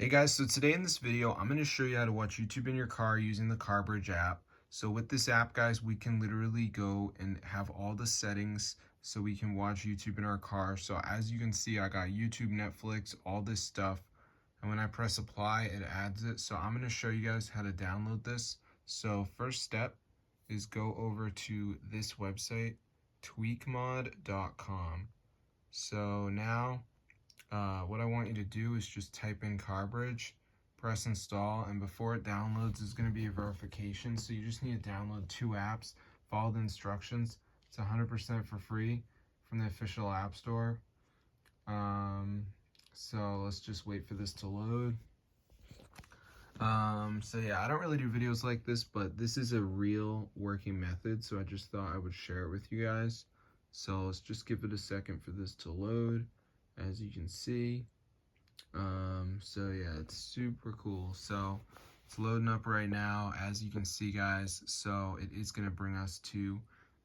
Hey guys, so today in this video, I'm going to show you how to watch YouTube in your car using the CarBridge app. So with this app, guys, we can literally go and have all the settings so we can watch YouTube in our car. So as you can see, I got YouTube, Netflix, all this stuff. And when I press apply, it adds it. So I'm going to show you guys how to download this. So first step is go over to this website, tweakmod.com. So now what I want you to do is just type in CarBridge, press install, and before it downloads, there's going to be a verification. So you just need to download 2 apps, follow the instructions. It's 100% for free from the official App Store. So let's just wait for this to load. So yeah, I don't really do videos like this, but this is a real working method, so I just thought I would share it with you guys. So let's just give it a second for this to load. As you can see, so yeah, it's super cool. So it's loading up right now, as you can see, guys. So it is going to bring us to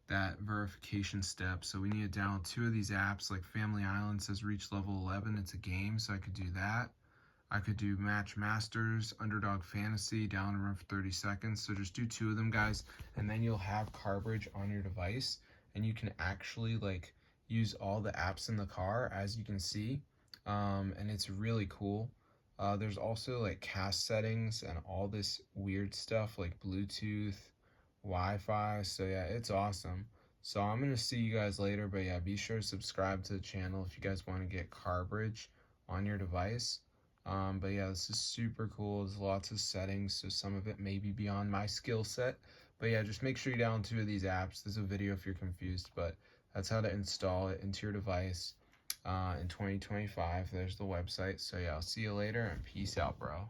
that verification step. So we need to download 2 of these apps. Like Family Island says reach level 11, it's a game, so I could do that. I could do Match Masters, Underdog Fantasy, down and run for 30 seconds. So just do 2 of them, guys, and then you'll have CarBridge on your device, and you can actually like use all the apps in the car, as you can see, and it's really cool. There's also like cast settings and all this weird stuff like Bluetooth, Wi-Fi. So yeah, it's awesome. So I'm gonna see you guys later, but yeah, be sure to subscribe to the channel if you guys want to get CarBridge on your device. But yeah, this is super cool. There's lots of settings, so some of it may be beyond my skill set. But yeah, just make sure you download 2 of these apps. There's a video if you're confused, but that's how to install it into your device in 2025. There's the website. So yeah, I'll see you later, and peace out, bro.